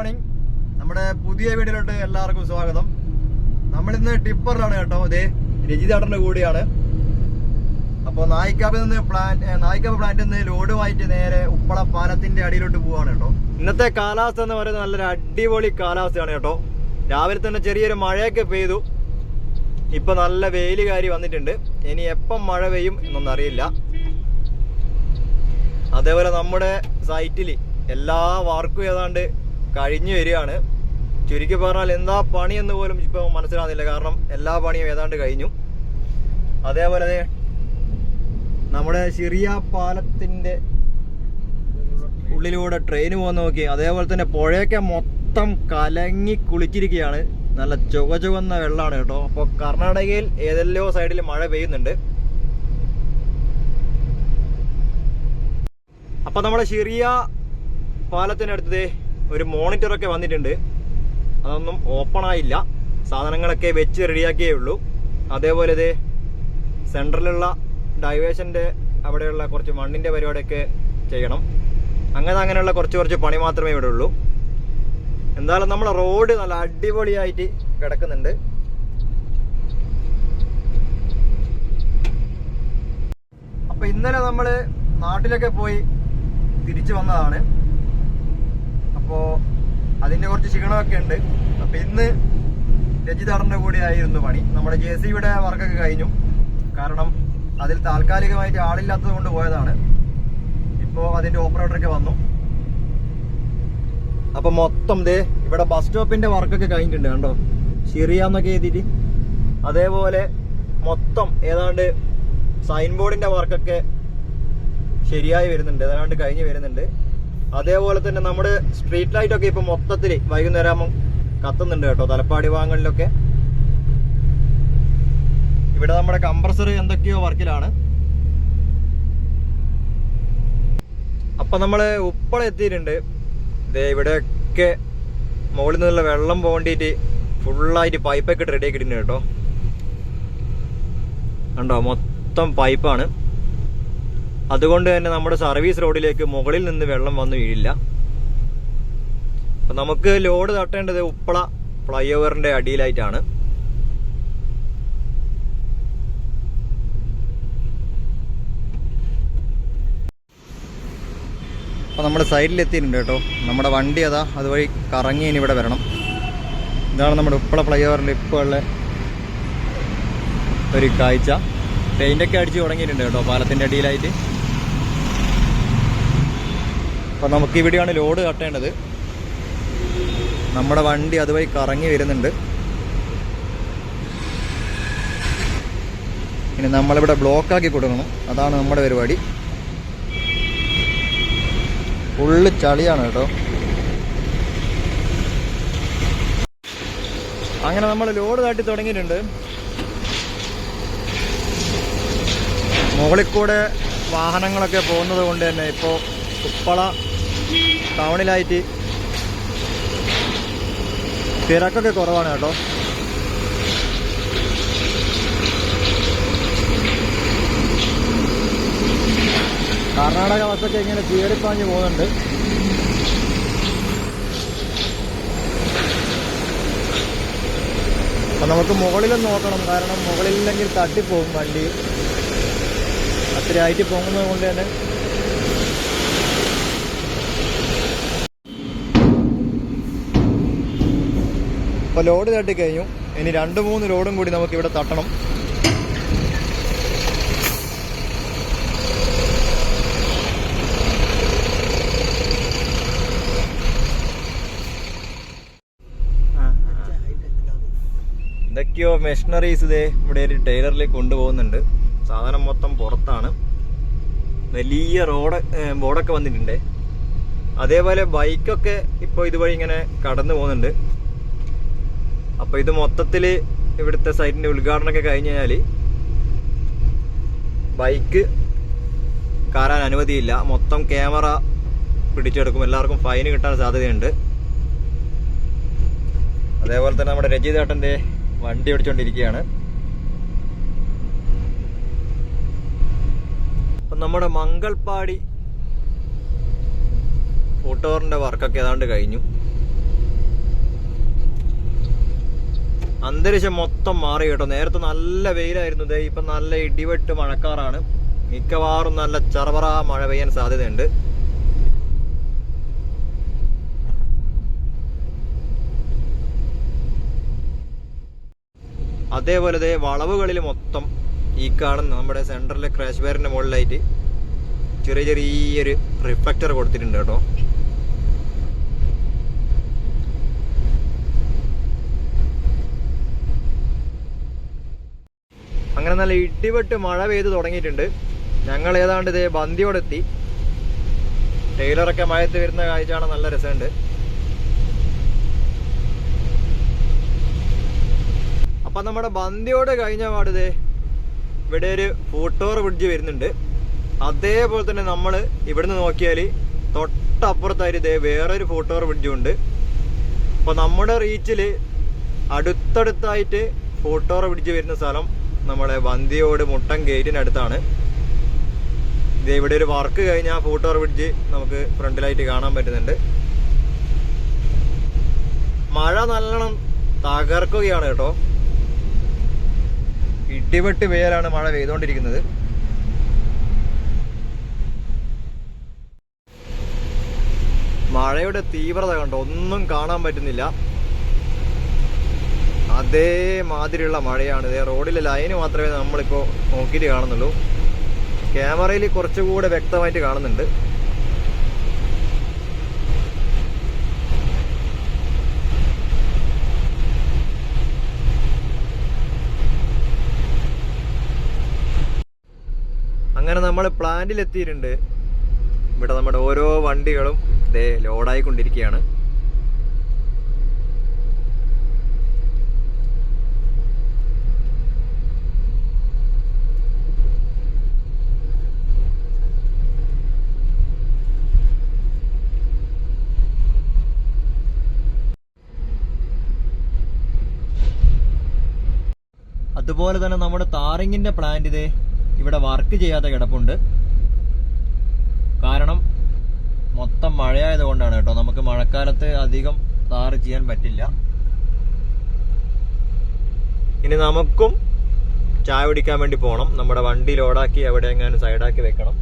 Morning. നമ്മുടെ പുതിയ വീഡിയോയിലോട്ട് എല്ലാവർക്കും സ്വാഗതം. നമ്മളിന്ന് ടിപ്പറിലാണ് കേട്ടോ. ഇതേ രജിതേട്ടൻ്റെ കൂടിയാണ്. അപ്പോൾ നായിക്കാപ്പ് പ്ലാന്റിൽ നിന്ന് ലോഡുമായിട്ട് നേരെ ഉപ്പള പാലത്തിന്റെ അടിയിലോട്ട് പോവാണ് കേട്ടോ. ഇന്നത്തെ കാലാവസ്ഥ എന്ന് പറയുന്നത് നല്ലൊരു അടിപൊളി കാലാവസ്ഥയാണ് കേട്ടോ. രാവിലെ തന്നെ ചെറിയൊരു മഴയൊക്കെ പെയ്തു. ഇപ്പൊ നല്ല വെയില് കാരി വന്നിട്ടുണ്ട്. ഇനി എപ്പം മഴ പെയ്യും എന്നൊന്നും അറിയില്ല. അതേപോലെ നമ്മുടെ സൈറ്റിൽ എല്ലാ വർക്കും ഏതാണ്ട് കഴിഞ്ഞു വരികയാണ്. ചുരുക്കി പറഞ്ഞാൽ എന്താ പണിയെന്ന് പോലും ഇപ്പോൾ മനസ്സിലാകുന്നില്ല. കാരണം എല്ലാ പണിയും ഏതാണ്ട് കഴിഞ്ഞു. അതേപോലെ നമ്മുടെ ചെറിയ പാലത്തിൻ്റെ ഉള്ളിലൂടെ ട്രെയിൻ പോകുന്ന നോക്കി. അതേപോലെ തന്നെ പുഴയൊക്കെ മൊത്തം കലങ്ങി കുളിച്ചിരിക്കുകയാണ്. നല്ല ചുവന്ന വെള്ളമാണ് കേട്ടോ. അപ്പോൾ കർണാടകയിൽ ഏതെല്ലോ സൈഡിൽ മഴ പെയ്യുന്നുണ്ട്. അപ്പോൾ നമ്മുടെ ചെറിയ പാലത്തിനടുത്ത് ഒരു മോണിറ്ററൊക്കെ വന്നിട്ടുണ്ട്. അതൊന്നും ഓപ്പൺ ആയില്ല. സാധനങ്ങളൊക്കെ വെച്ച് റെഡിയാക്കിയേ ഉള്ളൂ. അതേപോലെ സെൻട്രലിലുള്ള ഡൈവേഷൻ്റെ അവിടെയുള്ള കുറച്ച് മണ്ണിൻ്റെ പരിപാടിയൊക്കെ ചെയ്യണം. അങ്ങനെയുള്ള കുറച്ച് പണി മാത്രമേ ഇവിടെ ഉള്ളൂ. എന്തായാലും നമ്മളെ റോഡ് നല്ല അടിപൊളിയായിട്ട് കിടക്കുന്നുണ്ട്. അപ്പോൾ ഇന്നലെ നമ്മൾ നാട്ടിലൊക്കെ പോയി തിരിച്ചു വന്നതാണ്. അപ്പോൾ അതിൻ്റെ കുറച്ച് ക്ഷീണമൊക്കെ ഉണ്ട്. അപ്പോൾ ഇന്ന് രജിതേട്ടൻ്റെ കൂടെ ആയിരുന്നു പണി. നമ്മുടെ JCBയുടെ വർക്കൊക്കെ കഴിഞ്ഞു. കാരണം അതിൽ താൽക്കാലികമായിട്ട് ആളില്ലാത്തത് കൊണ്ട് പോയതാണ്. ഇപ്പോൾ അതിൻ്റെ ഓപ്പറേറ്ററൊക്കെ വന്നു. അപ്പോൾ മൊത്തം ഇവിടെ ബസ് സ്റ്റോപ്പിൻ്റെ വർക്കൊക്കെ കഴിഞ്ഞിട്ടുണ്ട് കണ്ടോ. ശരിയാന്നൊക്കെ എഴുതിയിട്ട്. അതേപോലെ മൊത്തം ഏതാണ്ട് സൈൻ ബോർഡിൻ്റെ വർക്കൊക്കെ ശരിയായി വരുന്നുണ്ട്. ഏതാണ്ട് കഴിഞ്ഞ് വരുന്നുണ്ട്. അതേപോലെ തന്നെ നമ്മുടെ സ്ട്രീറ്റ് ലൈറ്റൊക്കെ ഇപ്പോൾ മൊത്തത്തിൽ വൈകുന്നേരം കത്തുന്നുണ്ട് കേട്ടോ. തലപ്പാടി ഭാഗങ്ങളിലൊക്കെ. ഇവിടെ നമ്മുടെ കംപ്രസർ എന്തൊക്കെയോ വർക്കിലാണ്. അപ്പം നമ്മൾ ഉപ്പള എത്തിയിട്ടുണ്ട്. ഇവിടെയൊക്കെ മുകളിൽ നിന്നുള്ള വെള്ളം പോകേണ്ടിയിട്ട് ഫുള്ളായിട്ട് പൈപ്പൊക്കെ ഇട്ട് റെഡി ആക്കിയിട്ടുണ്ട് കേട്ടോ. കണ്ടോ മൊത്തം പൈപ്പാണ്. അതുകൊണ്ട് തന്നെ നമ്മുടെ സർവീസ് റോഡിലേക്ക് മുകളിൽ നിന്ന് വെള്ളം വന്നു വീഴില്ല. അപ്പം നമുക്ക് ലോഡ് തട്ടേണ്ടത് ഉപ്പള ഫ്ലൈ ഓവറിൻ്റെ അടിയിലായിട്ടാണ്. അപ്പോൾ നമ്മൾ സൈഡിലെത്തിയിട്ടുണ്ട് കേട്ടോ. നമ്മുടെ വണ്ടി അതുവഴി കറങ്ങി ഇനി ഇവിടെ വരണം. ഇതാണ് നമ്മുടെ ഉപ്പള ഫ്ലൈ ഓവറിൻ്റെ ഇപ്പോൾ ഉള്ള ഒരു കാഴ്ച. പെയിൻ്റൊക്കെ അടിച്ച് തുടങ്ങിയിട്ടുണ്ട് കേട്ടോ പാലത്തിൻ്റെ അടിയിലായിട്ട്. അപ്പോൾ നമുക്ക് ഇവിടെയാണ് ലോഡ് കട്ടേണ്ടത്. നമ്മുടെ വണ്ടി അതുവഴി കറങ്ങി വരുന്നുണ്ട്. ഇനി നമ്മളിവിടെ ബ്ലോക്കാക്കി കൊടുക്കണം. അതാണ് നമ്മുടെ പരിപാടി. ഫുള്ള് ചളിയാണ് കേട്ടോ. അങ്ങനെ നമ്മൾ ലോഡ് തട്ടി തുടങ്ങിയിട്ടുണ്ട്. മുകളിൽ കൂടെ വാഹനങ്ങളൊക്കെ പോകുന്നത് കൊണ്ട് തന്നെ ഇപ്പോൾ ഉപ്പള ടൗണിലായിട്ട് തിരക്കൊക്കെ കുറവാണ് കേട്ടോ. കർണാടക ബസ്സൊക്കെ ഇങ്ങനെ ചീറിപ്പാഞ്ഞ് പോകുന്നുണ്ട്. അപ്പം നമുക്ക് മുകളിലൊന്ന് നോക്കണം. കാരണം മുകളിലില്ലെങ്കിൽ തട്ടിപ്പോകും വണ്ടി. അത്ര ആയിട്ട് പോകുന്നത് കൊണ്ട് തന്നെ അപ്പോൾ ലോഡ് തട്ടിക്കഴിഞ്ഞു. ഇനി 2-3 ലോഡും കൂടി നമുക്കിവിടെ തട്ടണം. എന്തൊക്കെയോ മെഷീനറീസ് ഇവിടെ ഒരു ടൈലറിലേക്ക് കൊണ്ടുപോകുന്നുണ്ട്. സാധനം മൊത്തം പുറത്താണ്. വലിയ ബോർഡൊക്കെ വന്നിട്ടുണ്ട്. അതേപോലെ ബൈക്കൊക്കെ ഇപ്പോൾ ഇതുവഴി ഇങ്ങനെ കടന്നു പോകുന്നുണ്ട്. അപ്പോൾ ഇത് മൊത്തത്തിൽ ഇവിടുത്തെ സൈറ്റിൻ്റെ ഉദ്ഘാടനമൊക്കെ കഴിഞ്ഞ് കഴിഞ്ഞാൽ ബൈക്ക് കയറാൻ അനുമതിയില്ല. മൊത്തം ക്യാമറ പിടിച്ചെടുക്കും. എല്ലാവർക്കും ഫൈൻ കിട്ടാൻ സാധ്യതയുണ്ട്. അതേപോലെ തന്നെ നമ്മുടെ രജിതേട്ടൻ്റെ വണ്ടി ഓടിച്ചുകൊണ്ടിരിക്കുകയാണ്. അപ്പം നമ്മുടെ മംഗൾപാടി ഫൂട്ടോറിൻ്റെ വർക്കൊക്കെ ഏതാണ്ട് കഴിഞ്ഞു. അന്തരീക്ഷം മൊത്തം മാറി കേട്ടോ. നേരത്തെ നല്ല വെയിലായിരുന്നു, ദേ ഇപ്പം നല്ല ഇടിവെട്ട് മഴക്കാറാണ്. മിക്കവാറും നല്ല ചറപറ മഴ പെയ്യാൻ സാധ്യതയുണ്ട്. അതേപോലെ ദേ വളവുകളിൽ മൊത്തം ഈ കാണുന്ന നമ്മുടെ സെൻറ്ററിലെ ക്രാഷ് ബാരിന്റെ മുകളിലായിട്ട് ചെറിയൊരു റിഫ്ലക്ടർ കൊടുത്തിട്ടുണ്ട് കേട്ടോ. അങ്ങനെ നല്ല ഇടിവെട്ട് മഴ പെയ്ത് തുടങ്ങിയിട്ടുണ്ട്. ഞങ്ങൾ ഏതാണ്ട് ഇതേ ബന്ദിയോടെത്തി. ടൈലറൊക്കെ മഴയത്ത് വരുന്ന കാഴ്ചയാണ്, നല്ല രസമുണ്ട്. അപ്പൊ നമ്മുടെ ബന്ദിയോട് കഴിഞ്ഞ പാടിതേ ഇവിടെ ഒരു ഫൂട്ടോർ ബ്രിഡ്ജ് വരുന്നുണ്ട്. അതേപോലെ തന്നെ നമ്മൾ ഇവിടുന്ന് നോക്കിയാൽ തൊട്ടപ്പുറത്തായിട്ട് ഇതേ വേറൊരു ഫൂട്ടോർ ബ്രിഡ്ജും ഉണ്ട്. അപ്പൊ നമ്മുടെ റീച്ചിൽ അടുത്തടുത്തായിട്ട് ഫൂട്ടോർ ബ്രിഡ്ജ് വരുന്ന സ്ഥലം നമ്മുടെ ബന്ദിയോട് മുട്ടം ഗേറ്റിനടുത്താണ്. ഇത് ഇവിടെ ഒരു വർക്ക് കഴിഞ്ഞാൽ ഫൂട്ടോർ ബ്രിഡ്ജ് നമുക്ക് ഫ്രണ്ടിലായിട്ട് കാണാൻ പറ്റുന്നുണ്ട്. മഴ നല്ലോണം തകർക്കുകയാണ് കേട്ടോ. ഇടിവെട്ട് പെയ്യലാണ് മഴ പെയ്തുകൊണ്ടിരിക്കുന്നത്. മഴയുടെ തീവ്രത കണ്ടോ, ഒന്നും കാണാൻ പറ്റുന്നില്ല. അതേമാതിരിയുള്ള മഴയാണ്. ഇതേ റോഡിലെ ലൈന് മാത്രമേ നമ്മളിപ്പോൾ നോക്കിയിട്ട് കാണുന്നുള്ളൂ. ക്യാമറയിൽ കുറച്ചുകൂടെ വ്യക്തമായിട്ട് കാണുന്നുണ്ട്. അങ്ങനെ നമ്മൾ പ്ലാന്റിൽ എത്തിയിട്ടുണ്ട്. ഇവിടെ നമ്മുടെ ഓരോ വണ്ടികളും ഇതേ ലോഡായിക്കൊണ്ടിരിക്കുകയാണ്. അതുപോലെ തന്നെ നമ്മുടെ താറിങ്ങിന്റെ പ്ലാന്റ് ഇതേ ഇവിടെ വർക്ക് ചെയ്യാതെ കിടപ്പുണ്ട്. കാരണം മൊത്തം മഴയായത് കൊണ്ടാണ് കേട്ടോ. നമുക്ക് മഴക്കാലത്ത് അധികം താറ് ചെയ്യാൻ പറ്റില്ല. ഇനി നമുക്കും ചായ കുടിക്കാൻ വേണ്ടി പോകണം. നമ്മുടെ വണ്ടി ലോഡാക്കി എവിടെ എങ്ങാനും സൈഡാക്കി വെക്കണം.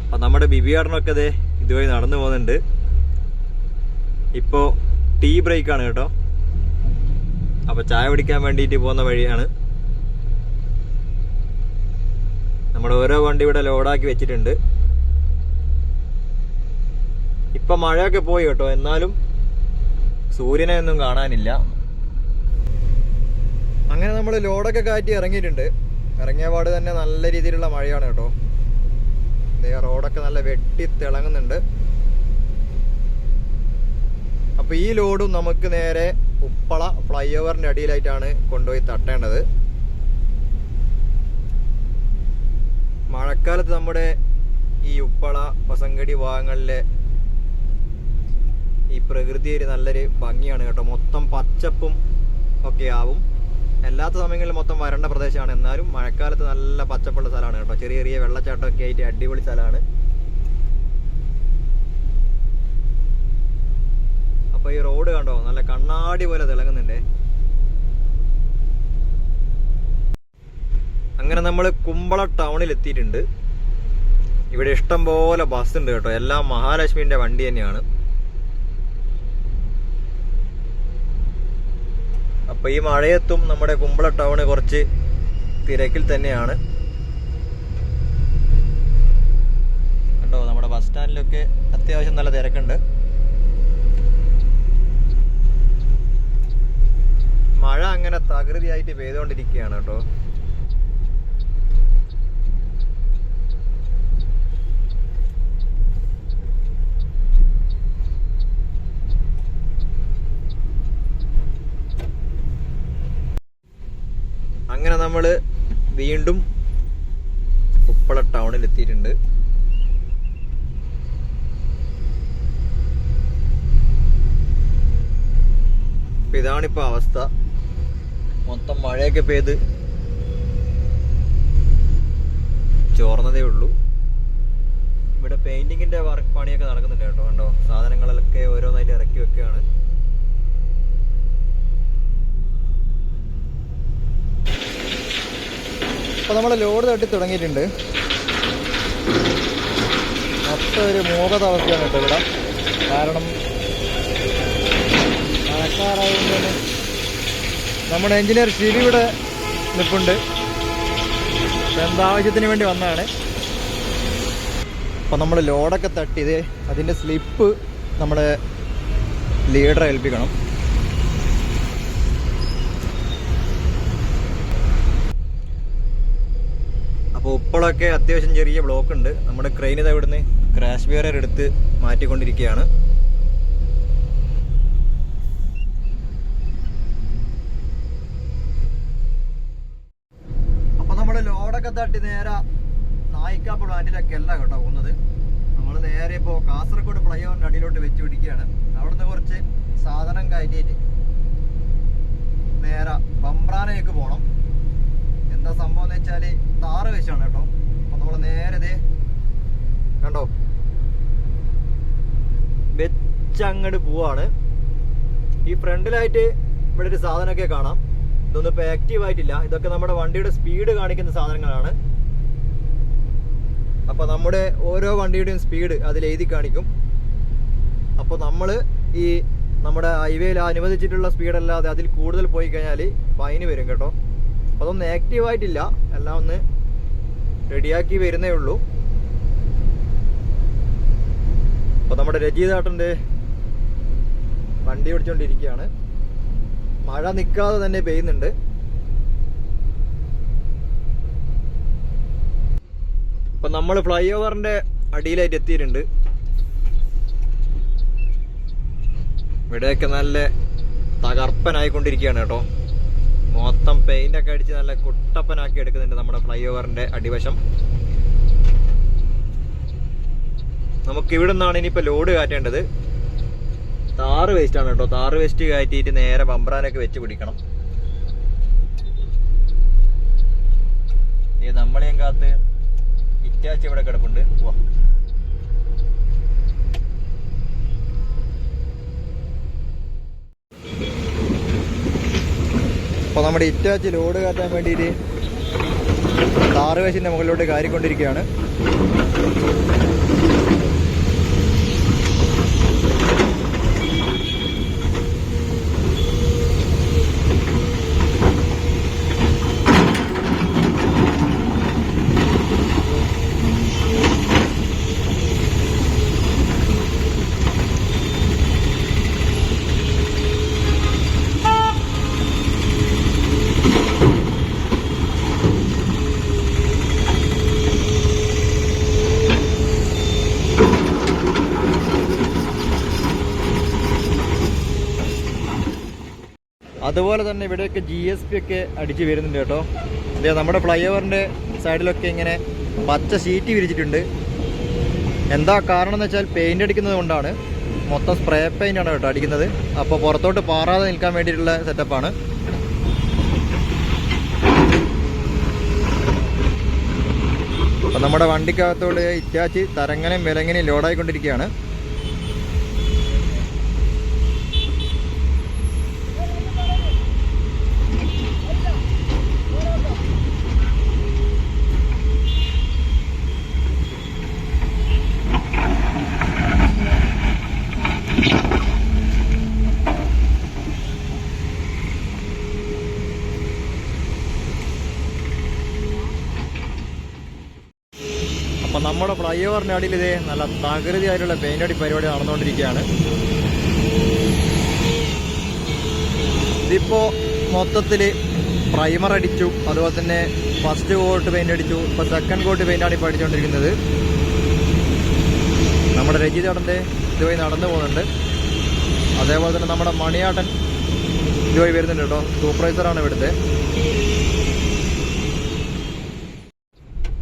അപ്പൊ നമ്മുടെ ബിബിയാടനൊക്കെ ഇതേ ഇതുവഴി നടന്നു പോകുന്നുണ്ട്. ഇപ്പോ ടീ ബ്രേക്കാണ് കേട്ടോ. അപ്പൊ ചായ കുടിക്കാൻ വേണ്ടിയിട്ട് പോകുന്ന വഴിയാണ്. നമ്മുടെ ഓരോ വണ്ടി ഇവിടെ ലോഡാക്കി വെച്ചിട്ടുണ്ട്. ഇപ്പൊ മഴയൊക്കെ പോയി കേട്ടോ, എന്നാലും സൂര്യനെ ഒന്നും കാണാനില്ല. അങ്ങനെ നമ്മൾ ലോഡൊക്കെ കാറ്റി ഇറങ്ങിയിട്ടുണ്ട്. ഇറങ്ങിയ പാട് തന്നെ നല്ല രീതിയിലുള്ള മഴയാണ് കേട്ടോ. റോഡൊക്കെ നല്ല വെട്ടി തിളങ്ങുന്നുണ്ട്. അപ്പൊ ഈ ലോഡും നമുക്ക് നേരെ ഉപ്പള ഫ്ലൈ ഓവറിന്റെ അടിയിലായിട്ടാണ് കൊണ്ടുപോയി തട്ടേണ്ടത്. മഴക്കാലത്ത് നമ്മുടെ ഈ ഉപ്പള പസങ്കടി ഭാഗങ്ങളിലെ ഈ പ്രകൃതി ഒരു നല്ലൊരു ഭംഗിയാണ് കേട്ടോ. മൊത്തം പച്ചപ്പും ഒക്കെ ആവും. അല്ലാത്ത സമയങ്ങളിൽ മൊത്തം വരണ്ട പ്രദേശമാണ്. എന്നാലും മഴക്കാലത്ത് നല്ല പച്ചപ്പുള്ള സ്ഥലമാണ് കേട്ടോ. ചെറിയ ചെറിയ വെള്ളച്ചാട്ടമൊക്കെ ആയിട്ട് അടിപൊളി സ്ഥലമാണ്. അപ്പൊ ഈ റോഡ് കണ്ടോ, നല്ല കണ്ണാടി പോലെ തിളങ്ങുന്നുണ്ടേ. അങ്ങനെ നമ്മൾ കുമ്പള ടൗണിൽ എത്തിയിട്ടുണ്ട്. ഇവിടെ ഇഷ്ടം പോലെ ബസ് ഉണ്ട് കേട്ടോ. എല്ലാം മഹാലക്ഷ്മിന്റെ വണ്ടി തന്നെയാണ്. അപ്പൊ ഈ മഴയത്തും നമ്മുടെ കുമ്പള ടൗണ് കുറച്ച് തിരക്കിൽ തന്നെയാണ് കണ്ടോ. നമ്മുടെ ബസ് സ്റ്റാൻഡിലൊക്കെ അത്യാവശ്യം നല്ല തിരക്കുണ്ട്. മഴ അങ്ങനെ തകൃതിയായിട്ട് പെയ്തുകൊണ്ടിരിക്കുകയാണ് കേട്ടോ. അങ്ങനെ നമ്മൾ വീണ്ടും ഉപ്പള ടൗണിൽ എത്തിയിട്ടുണ്ട്. ഇതാണിപ്പോ അവസ്ഥ. മൊത്തം മഴയൊക്കെ പെയ്ത് ചോർന്നതേ ഉള്ളൂ. ഇവിടെ പെയിന്റിങ്ങിന്റെ പണിയൊക്കെ നടക്കുന്നുണ്ട് കേട്ടോ. കണ്ടോ, സാധനങ്ങളൊക്കെ ഓരോന്നായിട്ട് ഇറക്കി വെക്കുകയാണ്. അപ്പോൾ നമ്മൾ ലോഡ് തട്ടി തുടങ്ങിയിട്ടുണ്ട്. മൊത്തം ഒരു മൂകത അവസ്ഥയാണ് കേട്ടോ ഇവിടെ. കാരണം മഴക്കാറായതുകൊണ്ട് തന്നെ നമ്മുടെ എഞ്ചിനീയർ ശിവി ഇവിടെ നിൽപ്പുണ്ട്. എന്താവശ്യത്തിന് വേണ്ടി വന്നതാണ്. അപ്പം നമ്മൾ ലോഡൊക്കെ തട്ടിയത് അതിൻ്റെ സ്ലിപ്പ് നമ്മുടെ ലീഡറെ ഏൽപ്പിക്കണം. അപ്പോൾ ഉപ്പളൊക്കെ അത്യാവശ്യം ചെറിയ ബ്ലോക്ക് ഉണ്ട്. നമ്മുടെ ക്രെയിൻ ഇത് ഇവിടുന്ന് ക്രാഷ് ബിയറർ എടുത്ത് മാറ്റിക്കൊണ്ടിരിക്കുകയാണ്. അപ്പോൾ നമ്മൾ ലോഡൊക്കെ തട്ടി നേരെ നായിക്കാപ്പ് പ്ലാന്റിലൊക്കെ അല്ല കേട്ടോ പോകുന്നത്. നമ്മൾ നേരെ ഇപ്പോൾ കാസർഗോഡ് ഫ്ലൈ ഓവറിൻ്റെ അടിയിലോട്ട് വെച്ച് പിടിക്കുകയാണ്. അവിടുന്ന് കുറച്ച് സാധനം കയറ്റിയിട്ട് നേരെ ബംബ്രാനയിലേക്ക് പോകണം. എന്താ സംഭവം എന്ന് വെച്ചാൽ താറ് വെച്ചാണ് കേട്ടോ. അപ്പം നമ്മൾ നേരെ ഇതേ കണ്ടോ വെച്ചങ്ങോട്ട് പോവാണ്. ഈ ഫ്രണ്ടിലായിട്ട് ഇവിടെ ഒരു സാധനമൊക്കെ കാണാം. ഇതൊന്നും ഇപ്പോൾ ആക്റ്റീവ് ആയിട്ടില്ല. ഇതൊക്കെ നമ്മുടെ വണ്ടിയുടെ സ്പീഡ് കാണിക്കുന്ന സാധനങ്ങളാണ്. അപ്പോൾ നമ്മുടെ ഓരോ വണ്ടിയുടെയും സ്പീഡ് അതിൽ എഴുതി കാണിക്കും. അപ്പോൾ നമ്മൾ ഈ നമ്മുടെ ഹൈവേയിൽ അനുവദിച്ചിട്ടുള്ള സ്പീഡല്ലാതെ അതിൽ കൂടുതൽ പോയി കഴിഞ്ഞാൽ ഫൈന് വരും കേട്ടോ. അതൊന്നും ആക്റ്റീവ് ആയിട്ടില്ല, എല്ലാം ഒന്ന് റെഡിയാക്കി വരുന്നേ ഉള്ളൂ. അപ്പോൾ നമ്മുടെ രജിതാട്ടൻ്റെ വണ്ടി ഓടിച്ചുകൊണ്ടിരിക്കുകയാണ്. മഴ നിൽക്കാതെ തന്നെ പെയ്യുന്നുണ്ട്. അപ്പം നമ്മൾ ഫ്ലൈ ഓവറിൻ്റെ അടിയിലായിട്ട് എത്തിയിട്ടുണ്ട്. ഇവിടെയൊക്കെ നല്ല തകർപ്പനായിക്കൊണ്ടിരിക്കുകയാണ് കേട്ടോ. മൊത്തം പെയിൻ്റൊക്കെ അടിച്ച് നല്ല കുട്ടപ്പനാക്കി എടുക്കുന്നുണ്ട് നമ്മുടെ ഫ്ലൈ ഓവറിൻ്റെ അടിവശം. നമുക്ക് ഇവിടെ നിന്നാണ് ഇനിയിപ്പോൾ ലോഡ് കയറ്റേണ്ടത്. താറ് വേസ്റ്റാണ് കേട്ടോ. താറ് വേസ്റ്റ് കയറ്റിയിട്ട് നേരെ ബംബ്രാനൊക്കെ വെച്ച് പിടിക്കണം. നമ്മളെയും കാത്ത് ഇറ്റാച്ചി ഇവിടെ കിടപ്പുണ്ട്. അപ്പോൾ നമ്മുടെ ഇറ്റാച്ചി ലോഡ് കയറ്റാൻ വേണ്ടിയിട്ട് താറ് വേസ്റ്റിൻ്റെ മുകളിലോട്ട് കയറിക്കൊണ്ടിരിക്കുകയാണ്. അതുപോലെ തന്നെ ഇവിടെയൊക്കെ GSP ഒക്കെ അടിച്ച് വരുന്നുണ്ട് കേട്ടോ. ഇതേ നമ്മുടെ ഫ്ലൈ ഓവറിൻ്റെ സൈഡിലൊക്കെ ഇങ്ങനെ പച്ച ഷീറ്റ് വിരിച്ചിട്ടുണ്ട്. എന്താ കാരണം എന്ന് വെച്ചാൽ പെയിൻ്റ് അടിക്കുന്നത് കൊണ്ടാണ്. മൊത്തം സ്പ്രേ പെയിൻ്റാണ് കേട്ടോ അടിക്കുന്നത്. അപ്പോൾ പുറത്തോട്ട് പാറാതെ നിൽക്കാൻ വേണ്ടിയിട്ടുള്ള സെറ്റപ്പാണ്. അപ്പം നമ്മുടെ വണ്ടിക്കകത്തോട് ഇറ്റാച്ചി തരങ്ങനെയും വിലങ്ങനെയും ലോഡായിക്കൊണ്ടിരിക്കുകയാണ്. അപ്പം നമ്മുടെ ഫ്ലൈ ഓവറിൻ്റെ അടിയിൽ ഇതേ നല്ല തകൃതിയായിട്ടുള്ള പെയിൻ്റ് അടി പരിപാടി നടന്നുകൊണ്ടിരിക്കുകയാണ്. ഇതിപ്പോൾ മൊത്തത്തിൽ പ്രൈമർ അടിച്ചു, അതുപോലെ തന്നെ ഫസ്റ്റ് കോട്ട് പെയിൻ്റ് അടിച്ചു, ഇപ്പോൾ സെക്കൻഡ് കോട്ട് പെയിൻ്റാണ് ഇപ്പോൾ അടിച്ചുകൊണ്ടിരിക്കുന്നത്. നമ്മുടെ രജിതേട്ടൻ്റെ ഇതുവഴി നടന്നു പോകുന്നുണ്ട്. അതേപോലെ തന്നെ നമ്മുടെ മണിയാട്ടൻ ഇതുവഴി വരുന്നുണ്ട് കേട്ടോ. സൂപ്പർവൈസറാണ് ഇവിടുത്തെ.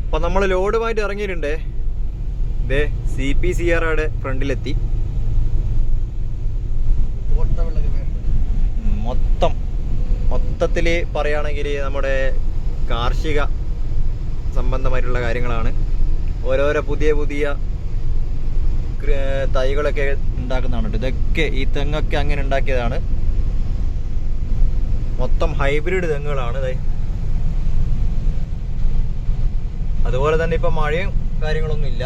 അപ്പം നമ്മൾ ലോഡുമായിട്ട് ഇറങ്ങിയിട്ടുണ്ട്. ഇതേ CPCRയുടെ ഫ്രണ്ടിലെത്തി. മൊത്തത്തിൽ പറയുകയാണെങ്കിൽ നമ്മുടെ കാർഷിക സംബന്ധമായിട്ടുള്ള കാര്യങ്ങളാണ്. ഓരോരോ പുതിയ പുതിയ തൈകളൊക്കെ ഉണ്ടാക്കുന്നതാണ്. ഇതൊക്കെ ഈ തെങ്ങൊക്കെ അങ്ങനെ ഉണ്ടാക്കിയതാണ്. മൊത്തം ഹൈബ്രിഡ് തെങ്ങുകളാണ്. അതുപോലെ തന്നെ ഇപ്പൊ മഴയും കാര്യങ്ങളൊന്നും ഇല്ല.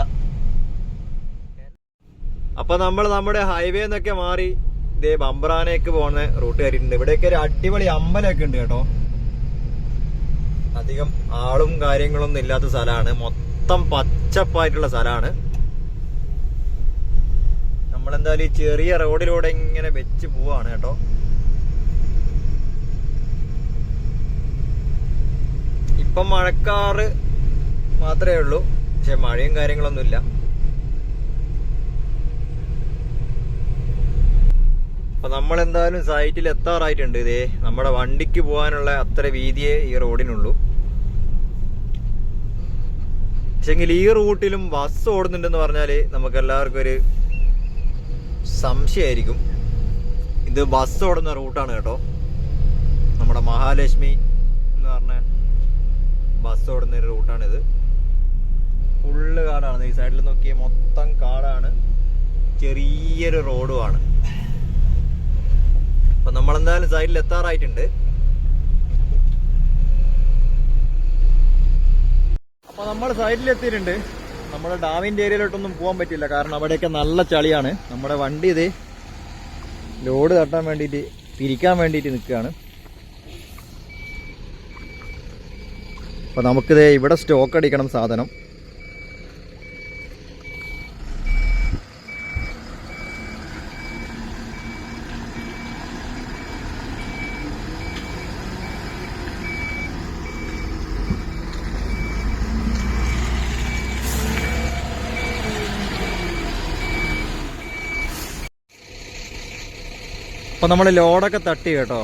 അപ്പൊ നമ്മൾ നമ്മുടെ ഹൈവേ എന്നൊക്കെ മാറി ഇതേ ബംബ്രാനേക്ക് പോകുന്ന റൂട്ട് കയറിയിട്ടുണ്ട്. ഇവിടെയൊക്കെ ഒരു അടിപൊളി അമ്പലമൊക്കെ ഉണ്ട് കേട്ടോ. അധികം ആളും കാര്യങ്ങളൊന്നും ഇല്ലാത്ത സ്ഥലമാണ്. മൊത്തം പച്ചപ്പായിട്ടുള്ള സ്ഥലമാണ്. നമ്മളെന്തായാലും ഈ ചെറിയ റോഡിലൂടെ ഇങ്ങനെ വെച്ച് പോവാണ് കേട്ടോ. ഇപ്പം മഴക്കാറ് മാത്രമേ ഉള്ളൂ, പക്ഷെ മഴയും കാര്യങ്ങളൊന്നുമില്ല. അപ്പൊ നമ്മളെന്തായാലും സൈറ്റിൽ എത്താറായിട്ടുണ്ട്. ഇതേ നമ്മുടെ വണ്ടിക്ക് പോകാനുള്ള അത്ര വീതിയേ ഈ റോഡിനുള്ളൂ. പക്ഷെങ്കിൽ ഈ റൂട്ടിലും ബസ് ഓടുന്നുണ്ടെന്ന് പറഞ്ഞാല് നമുക്ക് എല്ലാവർക്കും ഒരു സംശയമായിരിക്കും. ഇത് ബസ് ഓടുന്ന റൂട്ടാണ് കേട്ടോ. നമ്മുടെ മഹാലക്ഷ്മി എന്ന് പറഞ്ഞ ബസ് ഓടുന്ന ഒരു റൂട്ടാണിത്. ഫുള്ള് കാടാണ്. ഈ സൈഡിൽ നോക്കിയ മൊത്തം കാടാണ്. ചെറിയൊരു റോഡുമാണ്. അപ്പൊ നമ്മളെന്തായാലും സൈഡിൽ എത്താറായിട്ടുണ്ട്. അപ്പൊ നമ്മൾ സൈഡിൽ എത്തിയിട്ടുണ്ട്. നമ്മുടെ ഡാമിന്റെ ഏരിയയിലോട്ടൊന്നും പോകാൻ പറ്റില്ല, കാരണം അവിടെയൊക്കെ നല്ല ചളിയാണ്. നമ്മുടെ വണ്ടി ഇത് ലോഡ് തട്ടാൻ വേണ്ടിയിട്ട് തിരിക്കാൻ വേണ്ടിയിട്ട് നിൽക്കുകയാണ്. അപ്പൊ നമുക്കിത് ഇവിടെ സ്റ്റോക്ക് അടിക്കണം സാധനം. അപ്പം നമ്മൾ ലോഡൊക്കെ തട്ടി കേട്ടോ.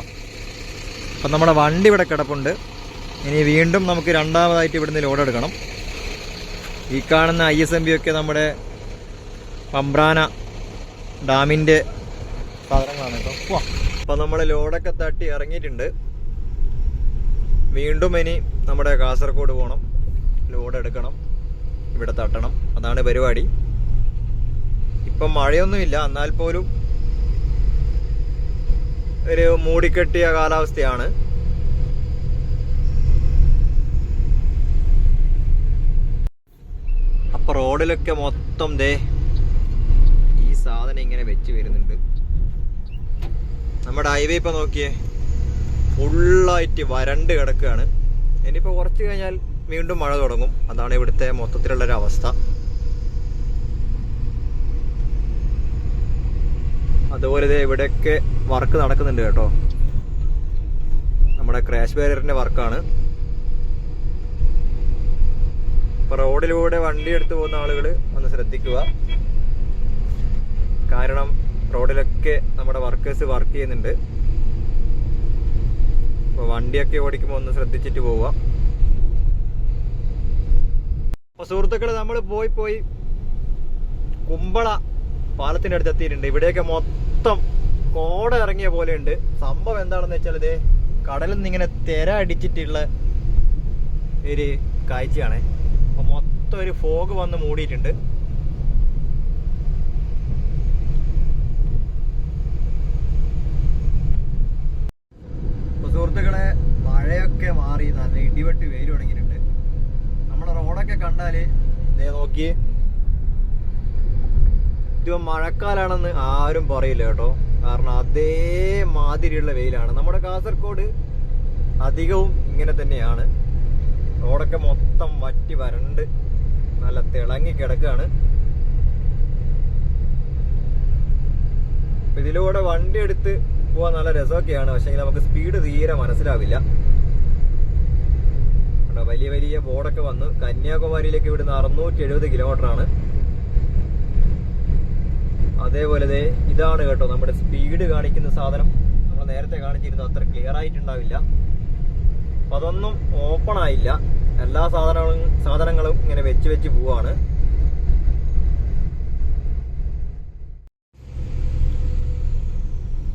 അപ്പം നമ്മുടെ വണ്ടി ഇവിടെ കിടപ്പുണ്ട്. ഇനി വീണ്ടും നമുക്ക് രണ്ടാമതായിട്ട് ഇവിടുന്ന് ലോഡ് എടുക്കണം. ഈ കാണുന്ന ISMB ഒക്കെ നമ്മുടെ പമ്പ്രാന ഡാമിൻ്റെ സാധനങ്ങളാണ് കേട്ടോ. അപ്പം നമ്മൾ ലോഡൊക്കെ തട്ടി ഇറങ്ങിയിട്ടുണ്ട്. വീണ്ടും ഇനി നമ്മുടെ കാസർഗോഡ് പോകണം, ലോഡ് എടുക്കണം, ഇവിടെ തട്ടണം. അതാണ് പരിപാടി. ഇപ്പം മഴയൊന്നുമില്ല, എന്നാൽ പോലും ഒരു മൂടിക്കെട്ടിയ കാലാവസ്ഥയാണ്. അപ്പൊ റോഡിലൊക്കെ മൊത്തം ദേ ഈ സാധനം ഇങ്ങനെ വെച്ച് വരുന്നുണ്ട്. നമ്മുടെ ഹൈവേ ഇപ്പൊ നോക്കിയേ, ഫുള്ളായിട്ട് വരണ്ട് കിടക്കുകയാണ്. ഇനിയിപ്പോ കുറച്ച് കഴിഞ്ഞാൽ വീണ്ടും മഴ തുടങ്ങും. അതാണ് ഇവിടുത്തെ മൊത്തത്തിലുള്ളൊരു അവസ്ഥ. അതുപോലെ ഇവിടെയൊക്കെ വർക്ക് നടക്കുന്നുണ്ട് കേട്ടോ. നമ്മുടെ ക്രാഷ് ബാരിയറിന്റെ വർക്കാണ്. ഇപ്പൊ റോഡിലൂടെ വണ്ടി എടുത്തു പോകുന്ന ആളുകൾ ഒന്ന് ശ്രദ്ധിക്കുക. കാരണം റോഡിലൊക്കെ നമ്മുടെ വർക്കേഴ്സ് വർക്ക് ചെയ്യുന്നുണ്ട്. അപ്പൊ വണ്ടിയൊക്കെ ഓടിക്കുമ്പോൾ ഒന്ന് ശ്രദ്ധിച്ചിട്ട് പോവുക. അപ്പൊ സുഹൃത്തുക്കളെ, നമ്മൾ പോയി കുമ്പള പാലത്തിന്റെ അടുത്ത് എത്തിയിട്ടുണ്ട്. ഇവിടെയൊക്കെ മൊത്തം കോട ഇറങ്ങിയ പോലെ ഉണ്ട്. സംഭവം എന്താണെന്ന് വെച്ചാൽ ഇതേ കടലിൽ നിന്ന് ഇങ്ങനെ തിര അടിച്ചിട്ടുള്ള ഒരു കാഴ്ചയാണ്. അപ്പൊ മൊത്തം ഒരു ഫോഗ് വന്ന് മൂടിയിട്ടുണ്ട്. സുഹൃത്തുക്കളെ, മഴയൊക്കെ മാറി നല്ല ഇടിവെട്ട് വെയിൽ തുടങ്ങിയിട്ടുണ്ട്. നമ്മളെ റോഡൊക്കെ കണ്ടാല് ഇതേ നോക്കി, ഇത് മഴക്കാലാണെന്ന് ആരും പറയില്ല കേട്ടോ. കാരണം അതേമാതിരിയുള്ള വെയിലാണ്. നമ്മുടെ കാസർഗോഡ് അധികവും ഇങ്ങനെ തന്നെയാണ്. റോഡൊക്കെ മൊത്തം വറ്റി വരണ്ട് നല്ല തിളങ്ങി കിടക്കുകയാണ്. ഇതിലൂടെ വണ്ടി എടുത്ത് പോവാൻ നല്ല രസമൊക്കെയാണ്. പക്ഷെ നമുക്ക് സ്പീഡ് തീരെ മനസ്സിലാവില്ല. വലിയ വലിയ ബോർഡൊക്കെ വന്ന് കന്യാകുമാരിയിലേക്ക് ഇവിടുന്ന് 670 കിലോമീറ്ററാണ്. അതേപോലെ ഇതാണ് കേട്ടോ നമ്മുടെ സ്പീഡ് കാണിക്കുന്ന സാധനം. നമ്മൾ നേരത്തെ കാണിച്ചിരുന്നു, അത്ര ക്ലിയർ ആയിട്ടുണ്ടാവില്ല. അപ്പൊ അതൊന്നും ഓപ്പൺ ആയില്ല. എല്ലാ സാധനങ്ങളും ഇങ്ങനെ വെച്ച് പോവാണ്.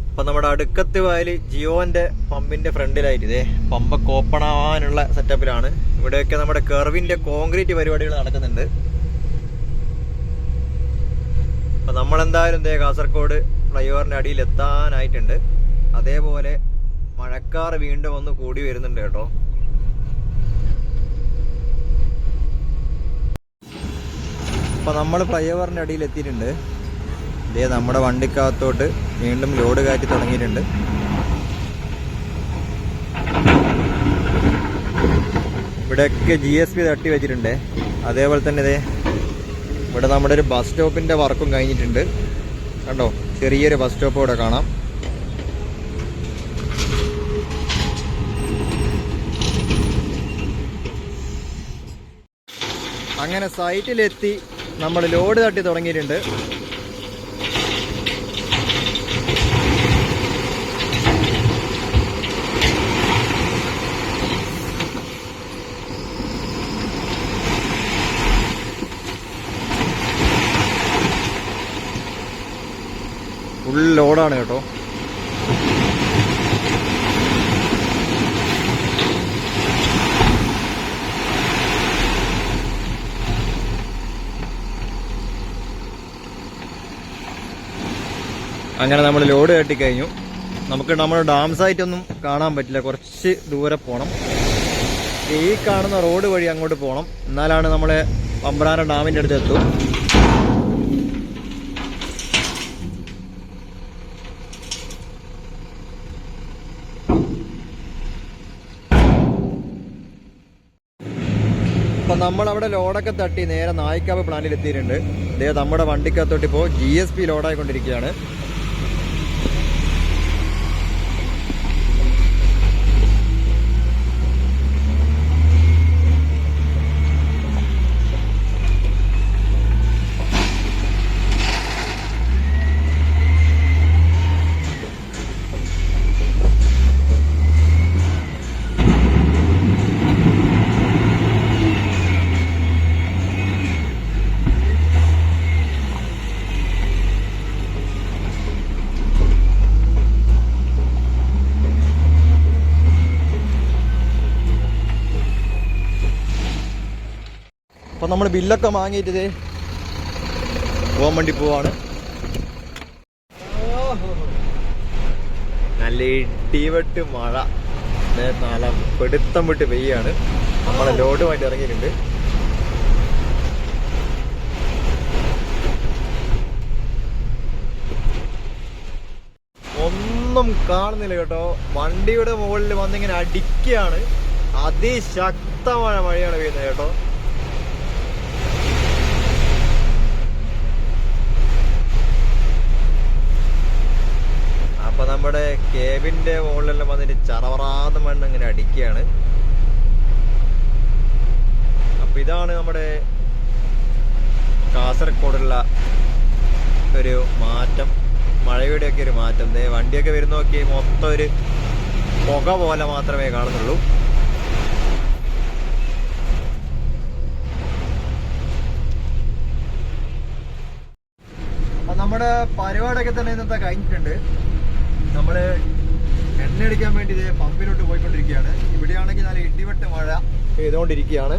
അപ്പൊ നമ്മുടെ അടുക്കത്ത് വയല് ജിയോന്റെ പമ്പിന്റെ ഫ്രണ്ടിലായിട്ട് ഇതേ പമ്പൊക്കെ ഓപ്പൺ ആവാനുള്ള സെറ്റപ്പിലാണ്. ഇവിടെയൊക്കെ നമ്മുടെ കർവിന്റെ കോൺക്രീറ്റ് പരിപാടികൾ നടക്കുന്നുണ്ട്. അപ്പൊ നമ്മളെന്തായാലും കാസർഗോഡ് ഫ്ലൈ ഓവറിന്റെ അടിയിൽ എത്താനായിട്ടുണ്ട്. അതേപോലെ മഴക്കാർ വീണ്ടും ഒന്ന് കൂടി വരുന്നുണ്ട് കേട്ടോ. അപ്പൊ നമ്മൾ ഫ്ലൈ ഓവറിന്റെ അടിയിൽ എത്തിയിട്ടുണ്ട്. നമ്മുടെ വണ്ടിക്കകത്തോട്ട് വീണ്ടും ലോഡ് കയറ്റി തുടങ്ങിയിട്ടുണ്ട്. ഇവിടെയൊക്കെ GSB തട്ടി വെച്ചിട്ടുണ്ട്. അതേപോലെ തന്നെ ഇവിടെ നമ്മുടെ ഒരു ബസ് സ്റ്റോപ്പിന്റെ വർക്കും കഴിഞ്ഞിട്ടുണ്ട്. കണ്ടോ, ചെറിയൊരു ബസ് സ്റ്റോപ്പ് ഇവിടെ കാണാം. അങ്ങനെ സൈറ്റിലെത്തി നമ്മൾ ലോഡ് തട്ടി തുടങ്ങിയിട്ടുണ്ട്. ഫുൾ ലോഡാണ് കേട്ടോ. അങ്ങനെ നമ്മൾ ലോഡ് കെട്ടിക്കഴിഞ്ഞു. നമുക്ക് നമ്മുടെ ഡാം സൈറ്റ് ഒന്നും കാണാൻ പറ്റില്ല, കുറച്ച് ദൂരെ പോകണം. ഈ കാണുന്ന റോഡ് വഴി അങ്ങോട്ട് പോകണം, എന്നാലാണ് നമ്മളെ പമ്പ്രാന ഡാമിൻ്റെ അടുത്ത് എത്തും. അപ്പം നമ്മളവിടെ ലോഡൊക്കെ തട്ടി നേരെ നായിക്കാവ് പ്ലാന്റിൽ എത്തിയിട്ടുണ്ട്. നമ്മുടെ വണ്ടിക്കകത്തോട്ട് ഇപ്പോൾ GSB ലോഡായിക്കൊണ്ടിരിക്കുകയാണ്. അപ്പം നമ്മൾ ബില്ലൊക്കെ വാങ്ങിയിട്ട് പോകാൻ വേണ്ടി പോവാണ്. നല്ല ഇടിവെട്ട് മഴ നല്ല പെടുത്തം വിട്ട് പെയ്യാണ്. നമ്മളെ ലോഡുമായിട്ട് ഇറങ്ങിയിട്ടുണ്ട്. ഒന്നും കാണുന്നില്ല കേട്ടോ. വണ്ടിയുടെ മുകളിൽ വന്നിങ്ങനെ അടിക്കുകയാണ്. അതിശക്തമായ മഴയാണ് പെയ്യുന്നത് കേട്ടോ. അപ്പൊ നമ്മുടെ കേബിന്റെ മുകളിലെല്ലാം വന്നിട്ട് ചറവറാതെ മണ്ണ് ഇങ്ങനെ അടിക്കുകയാണ്. അപ്പൊ ഇതാണ് നമ്മുടെ കാസർഗോഡുള്ള ഒരു മാറ്റം, മഴയുടെ ഒക്കെ ഒരു മാറ്റം. വണ്ടിയൊക്കെ വരുന്ന നോക്കി മൊത്തം ഒരു പുക പോലെ മാത്രമേ കാണുന്നുള്ളൂ. അപ്പൊ നമ്മുടെ പരിപാടിയൊക്കെ തന്നെ ഇന്നത്തെ കഴിഞ്ഞിട്ടുണ്ട്. നമ്മള് എണ്ണ അടിക്കാൻ വേണ്ടി പമ്പിലോട്ട് പോയിക്കൊണ്ടിരിക്കുകയാണ്. ഇവിടെയാണെങ്കിൽ നല്ല ഇടിവെട്ട് മഴ പെയ്തുകൊണ്ടിരിക്കുകയാണ്.